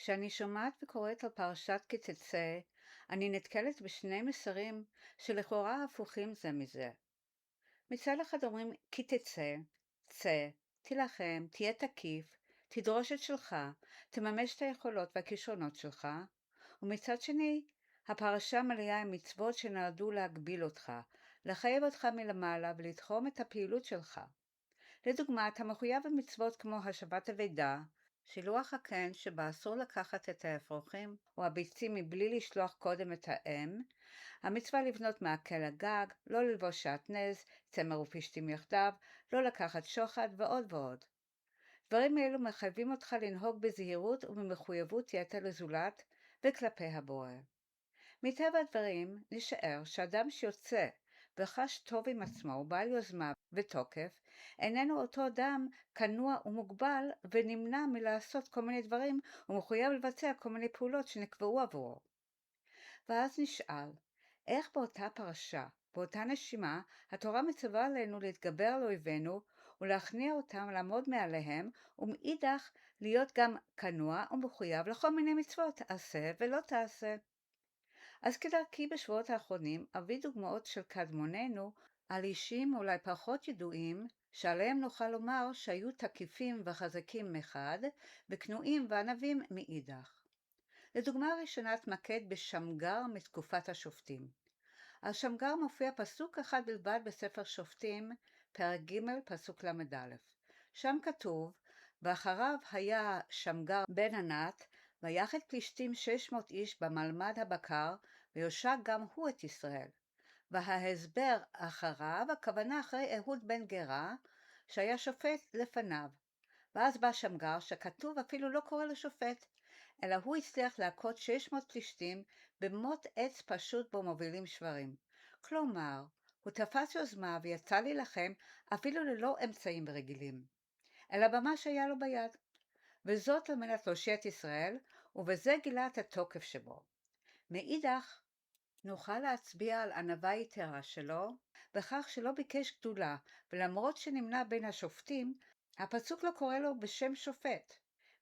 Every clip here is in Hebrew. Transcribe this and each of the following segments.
כשאני שומעת וקוראת על פרשת כי תצא, אני נתקלת בשני מסרים שלכאורה הפוכים זה מזה. מצד אחד אומרים כי תצא, צא, תילחם, תהיה תקיף, תדרוש את שלך, תממש את היכולות והכישרונות שלך, ומצד שני, הפרשה מלאה עם מצוות שנועדו להגביל אותך, לחייב אותך מלמעלה ולתחום את הפעילות שלך. לדוגמה, אתה מחויב במצוות כמו השבת אבדה, שילוח הקן שבה אסור לקחת את האפרוחים או הביצים מבלי לשלוח קודם את האם, המצווה לבנות מעקל הגג, לא ללבוש שעטנז, צמר ופשתים יחדיו, לא לקחת שוחד ועוד ועוד. דברים אלו מחייבים אותך לנהוג בזהירות ובמחויבות יתר לזולת וכלפי הבורא. מטבע הדברים נשאר שאדם שיוצא וחש טוב עם עצמו ובעל יוזמה ותוקף, איננו אותו אדם כנוע ומוגבל ונמנע מלעשות כל מיני דברים ומחויב לבצע כל מיני פעולות שנקבעו עבורו. ואז נשאל, איך באותה פרשה, באותה נשימה, התורה מצווה עלינו להתגבר על אויבינו ולהכניע אותם לעמוד מעליהם, ומאידך להיות גם כנוע ומחויב לכל מיני מצוות, עשה ולא תעשה. אז כדרכי בשבועות האחרונים אביא דוגמאות של קדמוננו על אישים אולי פחות ידועים שעליהם נוכל לומר שהיו תקיפים וחזקים מחד וכנועים וענבים מאידך. לדוגמה הראשונה אתמקד בשמגר מתקופת השופטים. על שמגר מופיע פסוק אחד בלבד בספר שופטים, פרק ג' פסוק ל"א. שם כתוב, ואחריו היה שמגר בן ענת, ויחד פלישתים 600 איש במלמד הבקר, ויושע גם הוא את ישראל. וההסבר אחריו, הכוונה אחרי אהוד בן גרה, שהיה שופט לפניו. ואז בא שמגר, שכתוב אפילו לא קורא לשופט, אלא הוא הצליח להכות 600 פלישתים במוט עץ פשוט בו מובילים שברים. כלומר, הוא תפס יוזמה ויצא להילחם אפילו ללא אמצעים רגילים, אלא במה שהיה לו ביד. וזאת על מנת להושיע את ישראל, ובזה גילה את התוקף שבו. מאידך, נוכל להצביע על ענווה יתרה שלו, בכך שלא ביקש גדולה, ולמרות שנמנה בין השופטים, הפסוק לא קורא לו בשם שופט.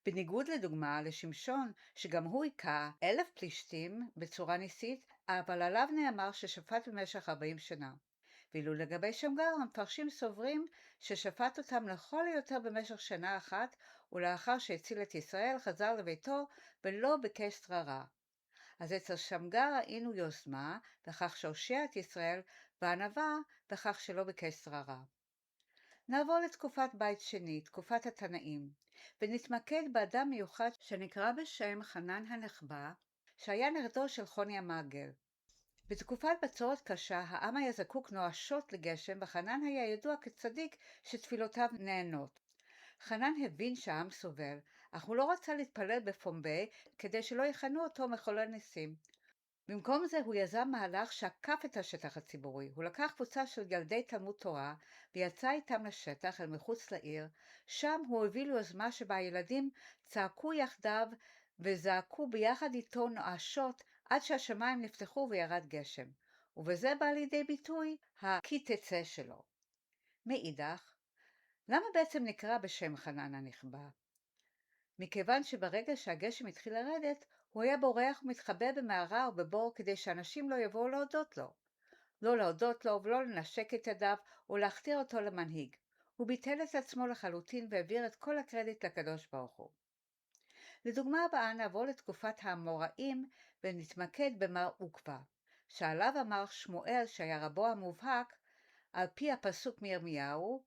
בניגוד לדוגמה לשמשון, שגם הוא היכה 1,000 פלישתים בצורה ניסית, אבל עליו נאמר ששפט במשך 40 שנה. ואילו לגבי שמגר, המפרשים סוברים ששפט אותם לכל היותר במשך שנה אחת, ולאחר שהציל את ישראל חזר לביתו ולא ביקש שררה. אז אצל שמגר ראינו יוזמה בכך שהושיע את ישראל, וענווה בכך שלא ביקש שררה. נעבור לתקופת בית שני, תקופת התנאים, ונתמקד באדם מיוחד שנקרא בשם חנן הנחבא, שהיה נכדו של חוני המעגל. בתקופת בצורת קשה העם היה זקוק נואשות לגשם, וחנן היה ידוע כצדיק שתפילותיו נענות. חנן הבין שהעם סובל, אך הוא לא רצה להתפלל בפומבי כדי שלא יכנו אותו מחולל ניסים. במקום זה הוא יזם מהלך שעקף את השטח הציבורי. הוא לקח קבוצה של ילדי תלמוד תורה ויצא איתם לשטח אל מחוץ לעיר. שם הוא הביא ליוזמה שבה הילדים צעקו יחדיו וזעקו ביחד איתו נואשות עד שהשמיים נפתחו וירד גשם. ובזה בא לידי ביטוי כי תצא שלו. מאידך, למה בעצם נקרא בשם חנן הנחבא? מכיוון שברגע שהגשם התחיל לרדת, הוא היה בורח ומתחבא במערה או בבור כדי שאנשים לא יבואו להודות לו. לא להודות לו ולא לנשק את ידיו או להכתיר אותו למנהיג. הוא ביטל את עצמו לחלוטין והעביר את כל הקרדיט לקדוש ברוך הוא. לדוגמה הבאה נעבור לתקופת האמוראים ונתמקד במר עוקבא, שעליו אמר שמואל שהיה רבו המובהק, על פי הפסוק מירמיהו,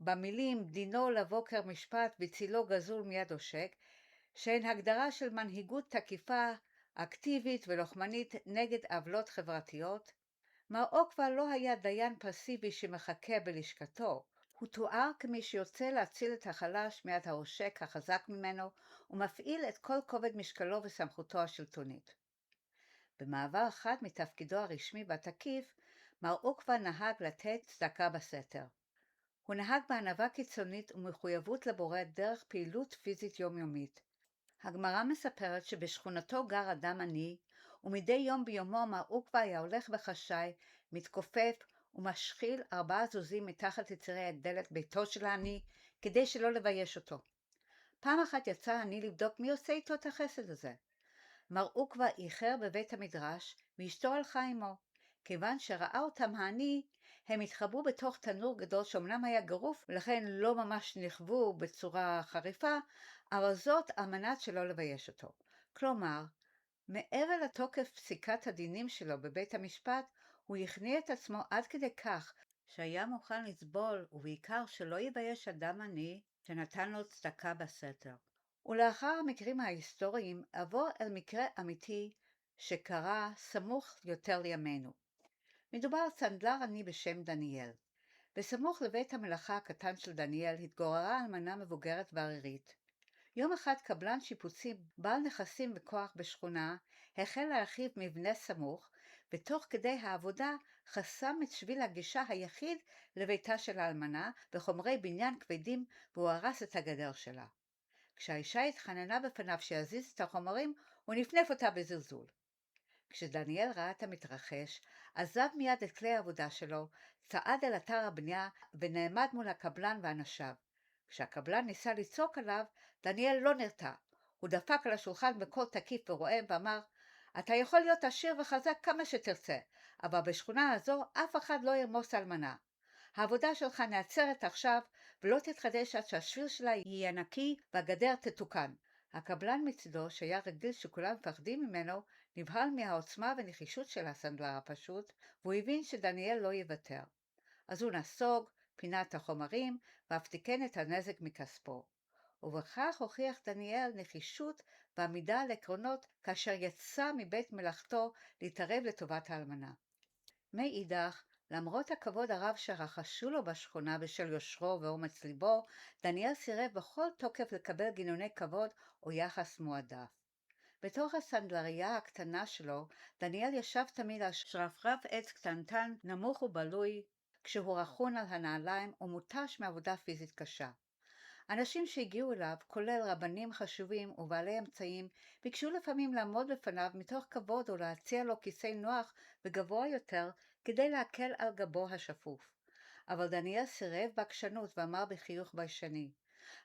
במילים דינו לבוקר משפט וצילו גזול מיד עושק, שהן הגדרה של מנהיגות תקיפה, אקטיבית ולוחמנית נגד עוולות חברתיות. מר עוקבא לא היה דיין פסיבי שמחכה בלשכתו, הוא תואר כמי שיוצא להציל את החלש מיד העושק החזק ממנו, ומפעיל את כל כובד משקלו וסמכותו השלטונית. במעבר אחד מתפקידו הרשמי והתקיף, מר עוקווה נהג לתת צדקה בסתר. הוא נהג בענווה קיצונית ומחויבות לבורא דרך פעילות פיזית יומיומית. הגמרא מספרת שבשכונתו גר אדם עני, ומדי יום ביומו מר עוקווה היה הולך בחשאי, מתכופף ומשחיל 4 זוזים מתחת לצירי הדלת ביתו של העני, כדי שלא לבייש אותו. פעם אחת יצא העני לבדוק מי עושה איתו את החסד הזה. מר עוקווה איחר בבית המדרש, ואשתו הלכה עמו. כיוון שראה אותם העני, הם התחבאו בתוך תנור גדול שאומנם היה גרוף, ולכן לא ממש נכוו בצורה חריפה, אבל זאת על מנת שלא לבייש אותו. כלומר, מעבר לתוקף פסיקת הדינים שלו בבית המשפט, הוא הכניע את עצמו עד כדי כך שהיה מוכן לסבול, ובעיקר שלא יבייש אדם עני שנתן לו צדקה בסתר. ולאחר המקרים ההיסטוריים עבור אל מקרה אמיתי שקרה סמוך יותר לימינו. מדובר על סנדלר עני בשם דניאל. בסמוך לבית המלאכה הקטן של דניאל התגוררה אלמנה מבוגרת וערירית. יום אחד קבלן שיפוצים בעל נכסים וכוח בשכונה החל להרחיב מבנה סמוך, ותוך כדי העבודה חסם את שביל הגישה היחיד לביתה של האלמנה בחומרי בניין כבדים והוא הרס את הגדר שלה. כשהאישה התחננה בפניו שיזיז את החומרים, הוא נפנף אותה בזלזול. כשדניאל ראה את המתרחש, עזב מיד את כלי העבודה שלו, צעד אל אתר הבנייה ונעמד מול הקבלן ואנשיו. כשהקבלן ניסה לצעוק עליו, דניאל לא נרתע. הוא דפק על השולחן בקול תקיף ורועם ואמר, אתה יכול להיות עשיר וחזק כמה שתרצה, אבל בשכונה הזו אף אחד לא ירמוס אלמנה. העבודה שלך נעצרת עכשיו ולא תתחדש עד שהשביל שלה יהיה נקי והגדר תתוקן. הקבלן מצדו, שהיה רגיל שכולם מפחדים ממנו, נבהל מהעוצמה ונחישות של הסנדלר הפשוט, והוא הבין שדניאל לא יוותר. אז הוא נסוג, פינה את החומרים, ואף תיקן את הנזק מכספו. ובכך הוכיח דניאל נחישות ועמידה על עקרונות כאשר יצא מבית מלאכתו להתערב לטובת האלמנה. מאידך, למרות הכבוד הרב שרחשו לו בשכונה בשל יושרו ואומץ ליבו, דניאל סירב בכל תוקף לקבל גינוני כבוד או יחס מועדף. בתוך הסנדלריה הקטנה שלו, דניאל ישב תמיד על שרפרף עץ קטנטן, נמוך ובלוי, כשהוא רכון על הנעליים ומותש מעבודה פיזית קשה. אנשים שהגיעו אליו, כולל רבנים חשובים ובעלי אמצעים, ביקשו לפעמים לעמוד בפניו מתוך כבוד או להציע לו כיסא נוח וגבוה יותר כדי להקל על גבו השפוף. אבל דניאל סירב בעקשנות ואמר בחיוך ביישני,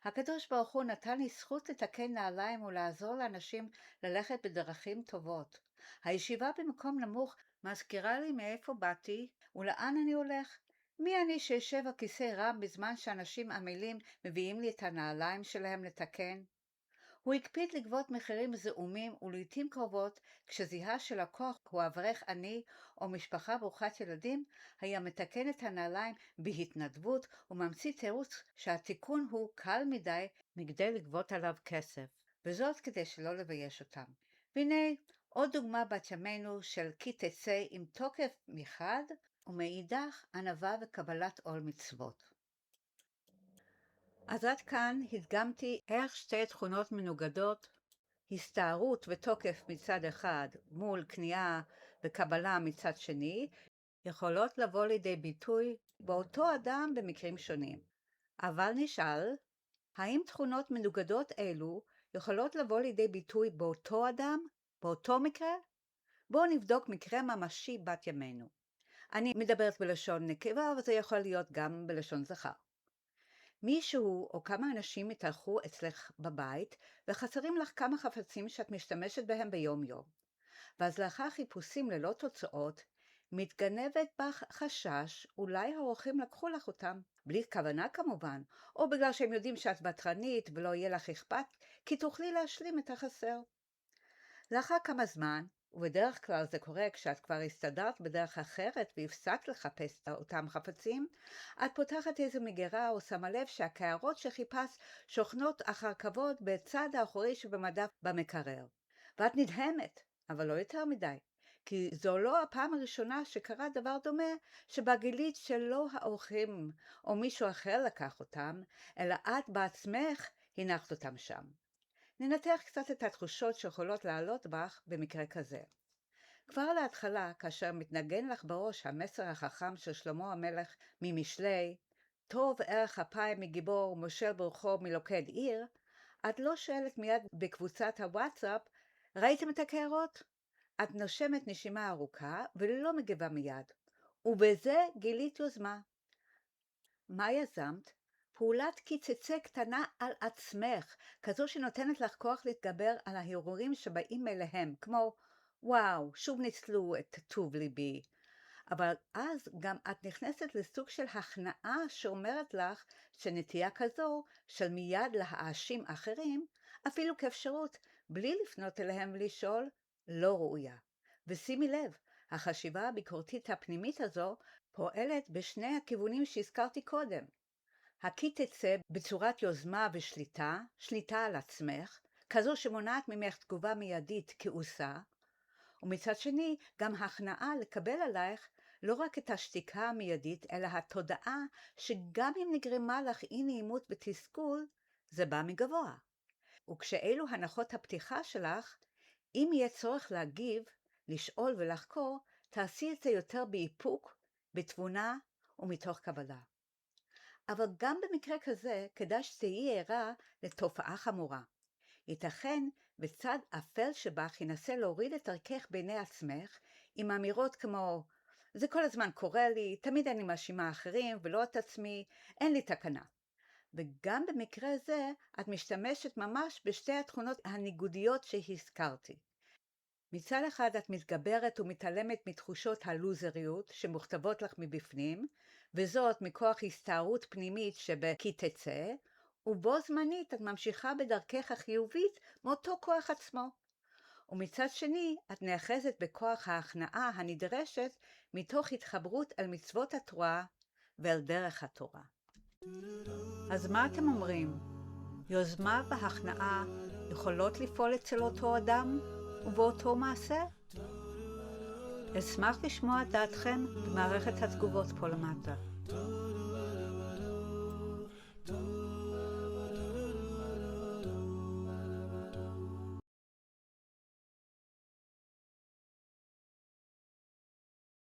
הקדוש ברוך הוא נתן לי זכות לתקן נעליים ולעזור לאנשים ללכת בדרכים טובות. הישיבה במקום נמוך מזכירה לי מאיפה באתי ולאן אני הולך. מי אני שישב על כיסא רם בזמן שאנשים עמלים מביאים לי את הנעליים שלהם לתקן? הוא הקפיד לגבות מחירים זעומים ולעיתים קרובות כשזיהה שלקוח הוא אברך עני או משפחה ברוכת ילדים, היה מתקן את הנעליים בהתנדבות וממציא תירוץ שהתיקון הוא קל מדי מכדי לגבות עליו כסף, וזאת כדי שלא לבייש אותם. והנה עוד דוגמה בת ימינו של כי תצא עם תוקף מחד ומאידך ענווה וקבלת עול מצוות. אז עד כאן הדגמתי איך שתי תכונות מנוגדות, הסתערות ותוקף מצד אחד מול כניעה וקבלה מצד שני, יכולות לבוא לידי ביטוי באותו אדם במקרים שונים. אבל נשאל, האם תכונות מנוגדות אלו יכולות לבוא לידי ביטוי באותו אדם, באותו מקרה? בואו נבדוק מקרה ממשי בת ימינו. אני מדברת בלשון נקבה, אבל זה יכול להיות גם בלשון זכר. מישהו או כמה אנשים התארחו אצלך בבית וחסרים לך כמה חפצים שאת משתמשת בהם ביום יום. ואז לאחר חיפושים ללא תוצאות, מתגנבת בך חשש אולי האורחים לקחו לך אותם, בלי כוונה כמובן, או בגלל שהם יודעים שאת בטרנית ולא יהיה לך אכפת, כי תוכלי להשלים את החסר. לאחר כמה זמן, ובדרך כלל זה קורה כשאת כבר הסתדרת בדרך אחרת והפסקת לחפש אותם חפצים, את פותחת איזו מגירה או שמה לב שהקערות שחיפשת שוכנות אחר כבוד בצד האחורי שבמדף במקרר. ואת נדהמת, אבל לא יותר מדי, כי זו לא הפעם הראשונה שקרה דבר דומה שבה גילית שלא האורחים או מישהו אחר לקח אותם, אלא את בעצמך הנחת אותם שם. ננתח קצת את התחושות שיכולות לעלות בך במקרה כזה. כבר להתחלה, כאשר מתנגן לך בראש המסר החכם של שלמה המלך ממשלי, טוב ערך אפיים מגיבור מושל ברחוב מלוכד עיר, את לא שואלת מיד בקבוצת הוואטסאפ, ראיתם את הקערות? את נושמת נשימה ארוכה ולא מגיבה מיד, ובזה גילית יוזמה. מה יזמת? פעולת קיצצה קטנה על עצמך, כזו שנותנת לך כוח להתגבר על ההרהורים שבאים מאליהם, כמו וואו, שוב ניצלו את טוב ליבי. אבל אז גם את נכנסת לסוג של הכנעה שאומרת לך שנטייה כזו של מיד להאשים אחרים, אפילו כאפשרות, בלי לפנות אליהם ולשאול, לא ראויה. ושימי לב, החשיבה הביקורתית הפנימית הזו פועלת בשני הכיוונים שהזכרתי קודם. הכי תצא בצורת יוזמה ושליטה, שליטה על עצמך, כזו שמונעת ממך תגובה מיידית כעוסה, ומצד שני גם הכנעה לקבל עלייך לא רק את השתיקה המיידית, אלא התודעה שגם אם נגרמה לך אי נעימות ותסכול, זה בא מגבוה. וכשאלו הנחות הפתיחה שלך, אם יהיה צורך להגיב, לשאול ולחקור, תעשי את זה יותר באיפוק, בתבונה ומתוך קבלה. אבל גם במקרה כזה, כדאי שתהיי ערה לתופעה חמורה. ייתכן בצד אפל שבך ינסה להוריד את ערכך בעיני עצמך, עם אמירות כמו, זה כל הזמן קורה לי, תמיד אני מאשימה אחרים ולא את עצמי, אין לי תקנה. וגם במקרה זה, את משתמשת ממש בשתי התכונות הניגודיות שהזכרתי. מצד אחד את מתגברת ומתעלמת מתחושות הלוזריות שמוכתבות לך מבפנים, וזאת מכוח הסתערות פנימית שבכי תצא, ובו זמנית את ממשיכה בדרכך החיובית מאותו כוח עצמו. ומצד שני את נאחזת בכוח ההכנעה הנדרשת מתוך התחברות על מצוות התורה ועל דרך התורה. אז מה אתם אומרים? יוזמה והכנעה יכולות לפעול אצל אותו אדם ובאותו מעשה? אשמח לשמוע את דעתכם במערכת התגובות פה למטה.